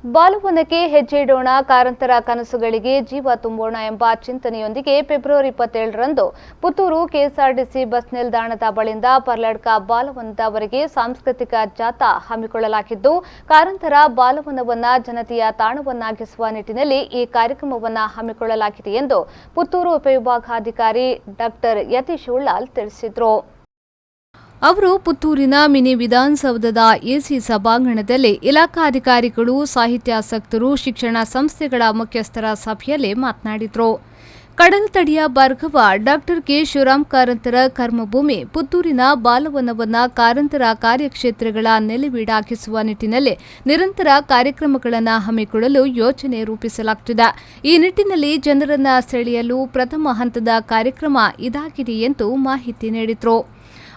ಬಾಲವನಕ್ಕೆ ಹೆಜ್ಜೆ ಇಡೋಣ, ಕಾರಂತರ ಕನಸುಗಳಿಗೆ ಜೀವ ತುಂಬೋಣ ಎಂಬ ಚಿಂತನೆಯೊಂದಿಗೆ ಫೆಬ್ರವರಿ 27ರಂದು ಪುತ್ತೂರು ಕೆಎಸ್ಆರ್ಟಿಸಿ ಬಸ್ ನಿಲ್ದಾಣದ ಬಳಿಯಿಂದ ಪರ್ಲಡ್ಕ ಬಾಲವನದವರೆಗೆ ಸಾಂಸ್ಕೃತಿಕ ಜಾಥಾ ಹಮ್ಮಿಕೊಳ್ಳಲಾಗಿದ್ದು, ಕಾರಂತರ ಬಾಲವನವನ್ನ ಜನತೆಯ ತಾಣವನ್ನಾಗಿಸುವ ನಿಟ್ಟಿನಲ್ಲಿ ಈ ಕಾರ್ಯಕ್ರಮವನ್ನು ಹಮ್ಮಿಕೊಳ್ಳಲಾಗಿದೆ ಎಂದು ಪುತ್ತೂರು ಉಪವಿಭಾಗಾಧಿಕಾರಿ ಡಾಕ್ಟರ್ ಯತೀಶ್ ಉಳ್ಳಾಲ್ ತಿಳಿಸಿದರು. ಅವರು ಪುತ್ತೂರಿನ ಮಿನಿ ವಿಧಾನಸೌಧದ ಎಸಿ ಸಭಾಂಗಣದಲ್ಲಿ ಇಲಾಖಾಧಿಕಾರಿಗಳು, ಸಾಹಿತ್ಯಾಸಕ್ತರು, ಶಿಕ್ಷಣ ಸಂಸ್ಥೆಗಳ ಮುಖ್ಯಸ್ಥರ ಸಭೆಯಲ್ಲಿ ಮಾತನಾಡಿದರು. ಕಡಲತಡಿಯ ಭಾರ್ಗವ ಡಾಕ್ಟರ್ ಕೆ ಶಿವರಾಮ್ ಕಾರಂತರ ಕರ್ಮಭೂಮಿ ಪುತ್ತೂರಿನ ಬಾಲವನವನ್ನ ಕಾರಂತರ ಕಾರ್ಯಕ್ಷೇತ್ರಗಳ ನೆಲೆವೀಡಾಗಿಸುವ ನಿಟ್ಟಿನಲ್ಲಿ ನಿರಂತರ ಕಾರ್ಯಕ್ರಮಗಳನ್ನು ಹಮ್ಮಿಕೊಳ್ಳಲು ಯೋಜನೆ ರೂಪಿಸಲಾಗುತ್ತಿದೆ. ಈ ನಿಟ್ಟಿನಲ್ಲಿ ಜನರನ್ನ ಸೆಳೆಯಲು ಪ್ರಥಮ ಹಂತದ ಕಾರ್ಯಕ್ರಮ ಇದಾಗಿದೆ ಎಂದು ಮಾಹಿತಿ ನೀಡಿದರು.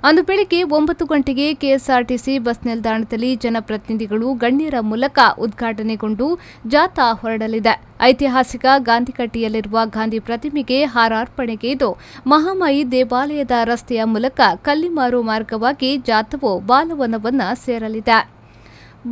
ಅಂದು ಬೆಳಗ್ಗೆ 9 ಗಂಟೆಗೆ ಕೆಎಸ್ಆರ್ಟಿಸಿ ಬಸ್ ನಿಲ್ದಾಣದಲ್ಲಿ ಜನಪ್ರತಿನಿಧಿಗಳು, ಗಣ್ಯರ ಮೂಲಕ ಉದ್ಘಾಟನೆಗೊಂಡು ಜಾಥಾ ಹೊರಡಲಿದೆ. ಐತಿಹಾಸಿಕ ಗಾಂಧಿಕಟ್ಟೆಯಲ್ಲಿರುವ ಗಾಂಧಿ ಪ್ರತಿಮೆಗೆ ಹಾರಾರ್ಪಣೆಗೈದು ಮಹಾಮಾಯಿ ದೇವಾಲಯದ ರಸ್ತೆಯ ಮೂಲಕ ಕಲ್ಲಿಮಾರು ಮಾರ್ಗವಾಗಿ ಜಾಥಾವು ಬಾಲವನವನ್ನ ಸೇರಲಿದೆ.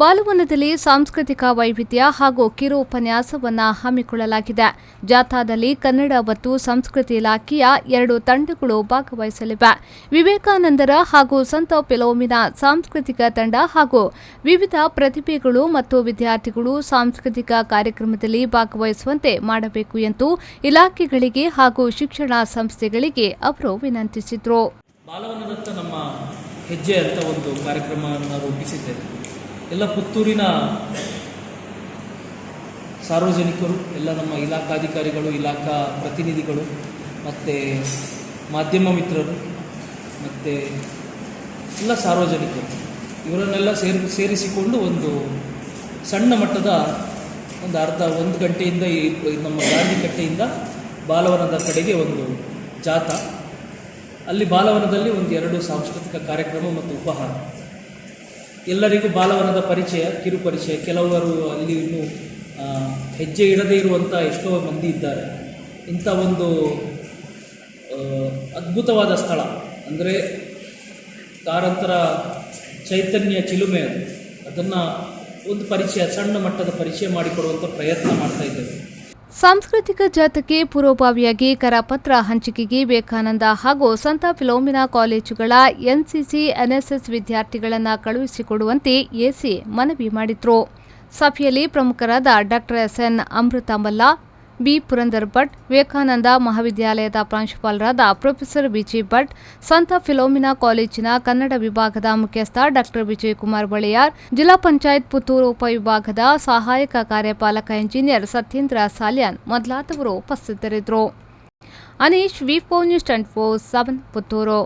ಬಾಲವನದಲ್ಲಿ ಸಾಂಸ್ಕೃತಿಕ ವೈವಿಧ್ಯ ಹಾಗೂ ಕಿರು ಉಪನ್ಯಾಸವನ್ನು ಹಮ್ಮಿಕೊಳ್ಳಲಾಗಿದೆ. ಜಾಥಾದಲ್ಲಿ ಕನ್ನಡ ಮತ್ತು ಸಂಸ್ಕೃತಿ ಇಲಾಖೆಯ 2 ತಂಡಗಳು ಭಾಗವಹಿಸಲಿವೆ. ವಿವೇಕಾನಂದರ ಹಾಗೂ ಸಂತ ಫಿಲೋಮಿನಾ ಸಾಂಸ್ಕೃತಿಕ ತಂಡ ಹಾಗೂ ವಿವಿಧ ಪ್ರತಿಭೆಗಳು ಮತ್ತು ವಿದ್ಯಾರ್ಥಿಗಳು ಸಾಂಸ್ಕೃತಿಕ ಕಾರ್ಯಕ್ರಮದಲ್ಲಿ ಭಾಗವಹಿಸುವಂತೆ ಮಾಡಬೇಕು ಎಂದು ಇಲಾಖೆಗಳಿಗೆ ಹಾಗೂ ಶಿಕ್ಷಣ ಸಂಸ್ಥೆಗಳಿಗೆ ಅವರು ವಿನಂತಿಸಿದರು. ಬಾಲವನದತ್ತ ನಮ್ಮ ಹೆಜ್ಜೆ ಅಂತ ಒಂದು ಕಾರ್ಯಕ್ರಮವನ್ನು ರೂಪಿಸಿದ್ದೇವೆ. ಎಲ್ಲ ಪುತ್ತೂರಿನ ಸಾರ್ವಜನಿಕರು, ಎಲ್ಲ ನಮ್ಮ ಇಲಾಖಾಧಿಕಾರಿಗಳು, ಇಲಾಖಾ ಪ್ರತಿನಿಧಿಗಳು ಮತ್ತು ಮಾಧ್ಯಮ ಮಿತ್ರರು ಮತ್ತು ಎಲ್ಲ ಸಾರ್ವಜನಿಕರು ಇವರನ್ನೆಲ್ಲ ಸೇರಿಸಿಕೊಂಡು ಒಂದು ಸಣ್ಣ ಮಟ್ಟದ ಒಂದು ಗಂಟೆಯಿಂದ ನಮ್ಮ ಗಾಂಧಿ ಕಟ್ಟೆಯಿಂದ ಬಾಲವನದ ಕಡೆಗೆ ಒಂದು ಜಾಥಾ, ಅಲ್ಲಿ ಬಾಲವನದಲ್ಲಿ 2 ಸಾಂಸ್ಕೃತಿಕ ಕಾರ್ಯಕ್ರಮ ಮತ್ತು ಉಪಹಾರ. ಎಲ್ಲರಿಗೂ ಬಾಲವನದ ಪರಿಚಯ, ಕಿರು ಪರಿಚಯ. ಕೆಲವರು ಅಲ್ಲಿ ಇನ್ನೂ ಹೆಜ್ಜೆ ಇಡದೇ ಇರುವಂಥ ಎಷ್ಟೋ ಮಂದಿ ಇದ್ದಾರೆ. ಇಂಥ ಒಂದು ಅದ್ಭುತವಾದ ಸ್ಥಳ ಅಂದರೆ ಕಾರಂತರ ಚೈತನ್ಯ ಚಿಲುಮೆ, ಅದನ್ನು ಒಂದು ಪರಿಚಯ, ಸಣ್ಣ ಮಟ್ಟದ ಪರಿಚಯ ಮಾಡಿಕೊಡುವಂಥ ಪ್ರಯತ್ನ ಮಾಡ್ತಾ ಇದ್ದೇವೆ. ಸಾಂಸ್ಕೃತಿಕ ಜಾಥಾಕ್ಕೆ ಪೂರ್ವಭಾವಿಯಾಗಿ ಕರಪತ್ರ ಹಂಚಿಕೆಗೆ ವಿವೇಕಾನಂದ ಹಾಗೂ ಸಂತ ಫಿಲೋಮಿನಾ ಕಾಲೇಜುಗಳ ಎನ್ಸಿಸಿ, ಎನ್ಎಸ್ಎಸ್ ವಿದ್ಯಾರ್ಥಿಗಳನ್ನು ಕಳುಹಿಸಿಕೊಡುವಂತೆ ಎಸಿ ಮನವಿ ಮಾಡಿದ್ರು. ಸಭೆಯಲ್ಲಿ ಪ್ರಮುಖರಾದ doctor S N Amritamalla, B Purandar Bhat, Vivekananda ಮಹಾವಿದ್ಯಾಲಯದ ಪ್ರಾಂಶುಪಾಲರಾದ ಪ್ರೊಫೆಸರ್ ವಿಜಿ ಭಟ್, ಸಂತ ಫಿಲೋಮಿನಾ ಕಾಲೇಜಿನ ಕನ್ನಡ ವಿಭಾಗದ ಮುಖ್ಯಸ್ಥ ಡಾಕ್ಟರ್ ವಿಜಯಕುಮಾರ್ ಬಳಿಯಾರ್, ಜಿಲ್ಲಾ ಪಂಚಾಯತ್ ಪುತ್ತೂರು ಉಪವಿಭಾಗದ ಸಹಾಯಕ ಕಾರ್ಯಪಾಲಕ ಇಂಜಿನಿಯರ್ ಸತ್ಯೇಂದ್ರ ಸಾಲ್ಯಾನ್ ಮೊದಲಾದವರು ಉಪಸ್ಥಿತರಿದ್ದರು. ಅನೀಶ್, ವಿ4 ನ್ಯೂಸ್ 24/7 ಪುತ್ತೂರು.